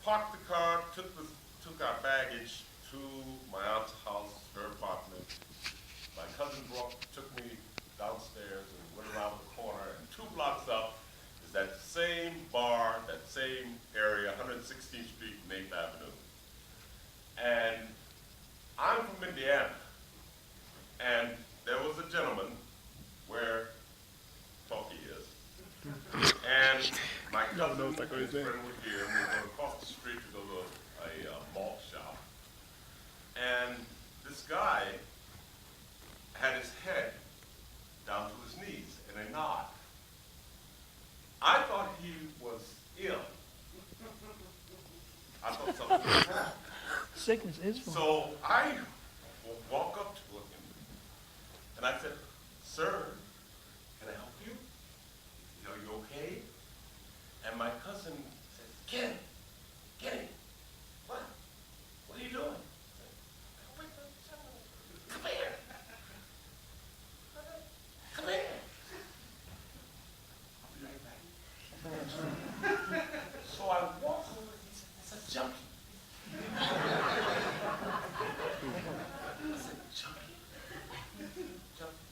parked the car, took our baggage to my aunt's house, her apartment. My cousin took me downstairs and went around the corner, and 2 blocks up is that same bar, that same area, 116th Street and 8th Avenue. And I'm from Indiana, and there was a gentleman where Talkie is, and my cousin and his friend were here, and we were going across the street to go to a malt shop, and this guy had his head down to his knees in a nod. I thought he was ill. I thought something was wrong. Sickness is fun. So I walk up to him and I said, "Sir, can I help you? Are you okay?" And my cousin said, "Ken, what? What are you doing?" I said, "Come here. Come here." I'll be right back. So I walk over, he said, "It's a junkie." I said, "Junkie? Junkie.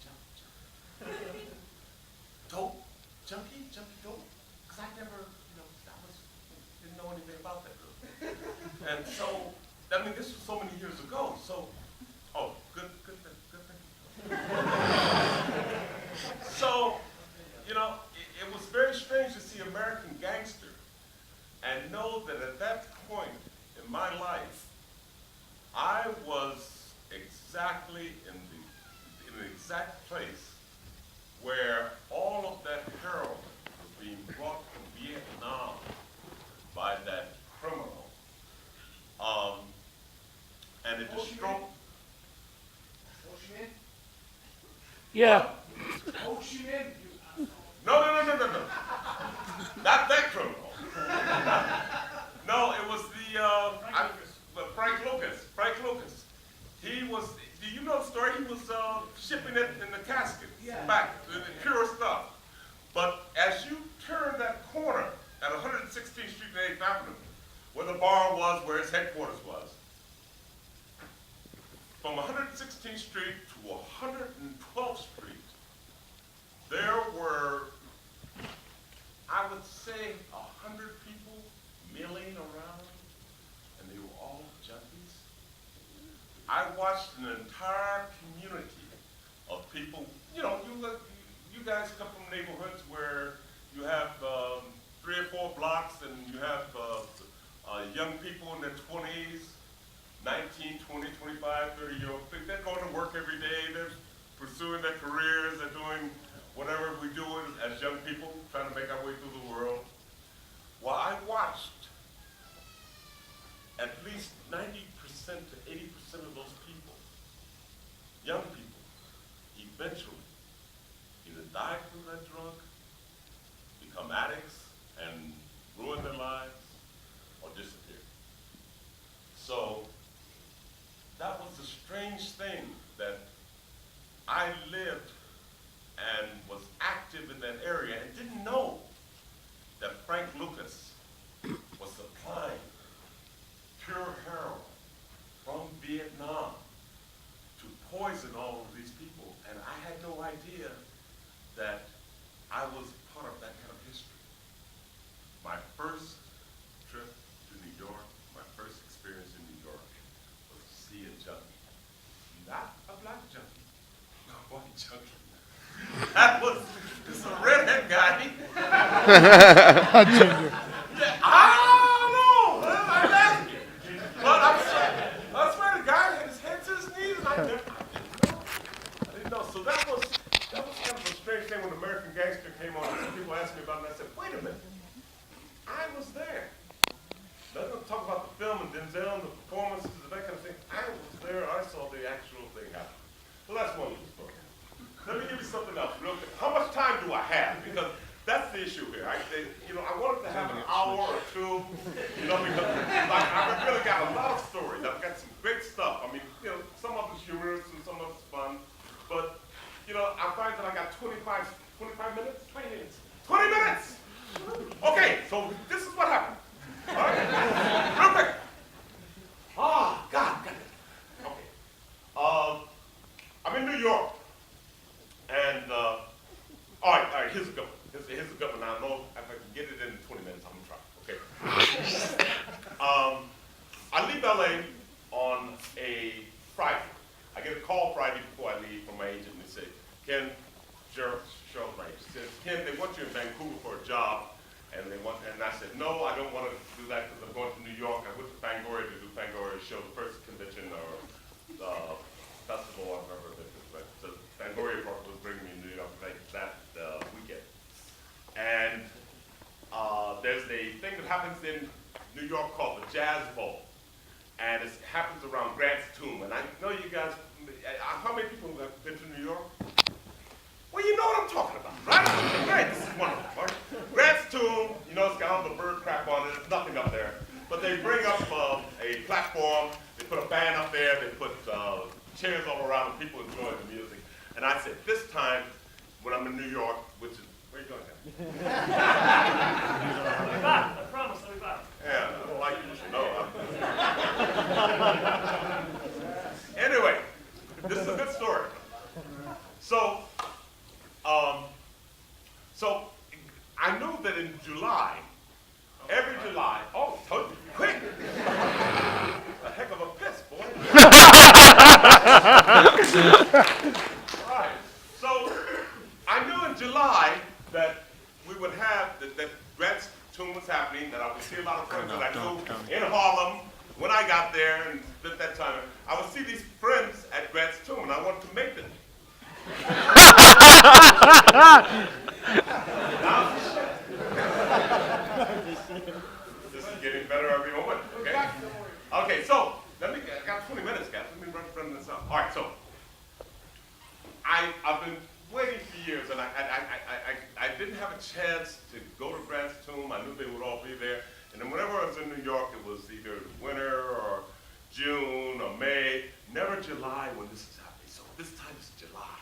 Dope? Junkie dope?" Because I never, didn't know anything about that girl. And so, I mean, this was so many years ago. So, good thing. So, it was very strange to see American Gangster and know that at that point in my life, I was exactly in the exact place where all of that heroin was being brought from Vietnam by that criminal. And it destroyed. Ho Chi Minh? Yeah. Ho Chi Minh? No. Not that criminal. No, it was Frank Lucas. Frank Lucas. He was, do you know the story? He was shipping it in the casket back, the pure stuff. But as you turn that corner at 116th Street and 8th Avenue, where the bar was, where his headquarters was, from 116th Street to 112th Street, there were, I would say, 100 people milling around, and they were all junkies. I watched an entire community of people. You guys come from neighborhoods where you have 3 or 4 blocks, and you have young people in their 20s, 19, 20, 25, 30-year-old. They're going to work every day. They're pursuing their careers. They're doing whatever we do as young people, trying to make our way through the world. Well, I watched at least 90% to 80% of those people, young people, eventually either die from that drug, become addicts, and ruin their lives, or disappear. So that was the strange thing, that I lived and was active in that area and didn't know that Frank Lucas was supplying pure heroin from Vietnam to poison all of these people. And I had no idea that I was part of that kind of history. My first trip to New York, my first experience in New York, was to see a junkie. Not a black junkie, a white junkie. That was, it's a redhead guy. Yeah, I don't know. I'm asking. But I swear the guy had his head to his knees, and I didn't know. So that was kind of a strange thing when American Gangster came on. Some people asked me about it, and I said, wait a minute. I was there. Let's not talk about the film and Denzel and the performances and that kind of thing. I was there. I saw the actual thing happen. So that's one little story. Let me give you something else real quick. How much time do I have? Because that's the issue here. I wanted to have an hour or two, because I've really got a lot of stories. I've got some great stuff. I mean, some of it's humorous and some of it's fun. But, I find that I got 25 minutes? 20 minutes. 20 minutes! Okay, so this is what happened. All right? LA on a Friday. I get a call Friday before I leave from my agent, and they say, Ken, Cheryl Frank says, Ken, they want you in Vancouver for a job, and I said, no, I don't want to do that because I'm going to New York. I went to Fangoria to do Fangoria show, the first convention or festival or whatever. But the Fangoria part was bringing me to New York that weekend. And there's a thing that happens in New York called the Jazz Bowl. And it happens around Grant's Tomb. And I know you guys, how many people have been to New York? Well, you know what I'm talking about, right? Right, this is wonderful, right? Grant's Tomb, you know, it's got all the bird crap on it, there's nothing up there. But they bring up a platform, they put a band up there, they put chairs all around, and people enjoy the music. And I said, this time, when I'm in New York, which is, where are you going, guys? I'll be back, I promise, I'll be back. Yeah, I don't like you, so no. Anyway, this is a good story. So I knew that in July, every July, oh, told you, quick. A heck of a piss, boy. All right, so I knew in July that we would have, that Grant's Tomb was happening, that I would see a lot of friends that I knew in Harlem. When I got there, and at that time, I would see these friends at Grant's Tomb, and I wanted to make them. This is getting better every moment, okay? Okay, so, I got 20 minutes, guys. Let me run this up. All right, so, I've been waiting for years, and I didn't have a chance to go to Grant's Tomb. I knew they would all be there. And then whenever I was in New York, it was either winter or June or May, never July when this is happening. So this time it's July.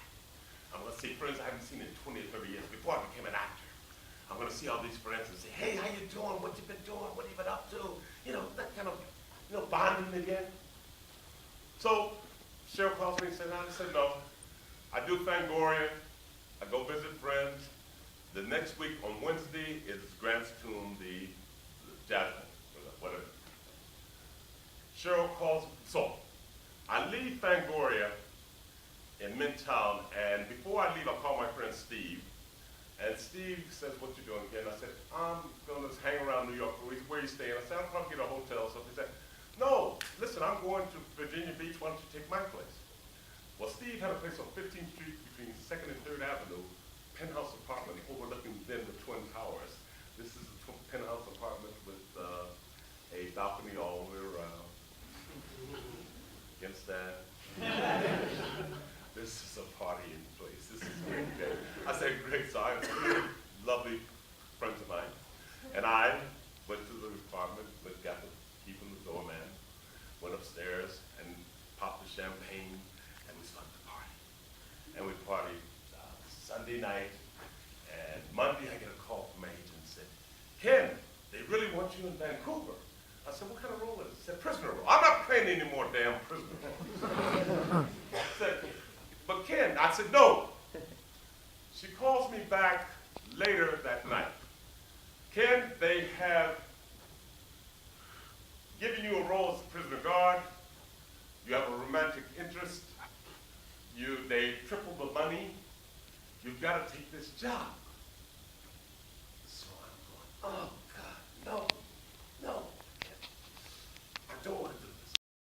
I'm going to see friends I haven't seen in 20 or 30 years before I became an actor. I'm going to see all these friends and say, hey, how you doing? What you been doing? What you been up to? You know, that kind of, bonding again. So Cheryl calls me and said, I said, no. I do Fangoria. I go visit friends. The next week on Wednesday is Grant's Tomb, the jazz, whatever. Cheryl calls, so I leave Fangoria in Midtown, and before I leave, I call my friend Steve. And Steve says, what you doing again? I said, I'm going to hang around New York. Where are you staying? I said, I'm probably get a hotel or something. He said, no, listen, I'm going to Virginia Beach. Why don't you take my place? Well, Steve had a place on 15th Street between 2nd and 3rd Avenue, penthouse apartment overlooking then the Twin Towers. This is a penthouse apartment with a balcony all the way around. Against that. This is a partying place. This is great. I said, great. So I have three lovely friends of mine. And I went to the apartment, got the key from the doorman, went upstairs and popped the champagne, and we started to party. And we partied Sunday night, and Monday I get a call from my agent and said, Ken, they really want you in Vancouver. I said, what kind of role is it? He said, prisoner role. I'm not playing any more damn prisoner roles. I said, but Ken, I said, no. She calls me back later that night. Ken, they have given you a role as a prisoner guard. You have a romantic interest. They tripled the money. You've got to take this job. So I'm going, oh.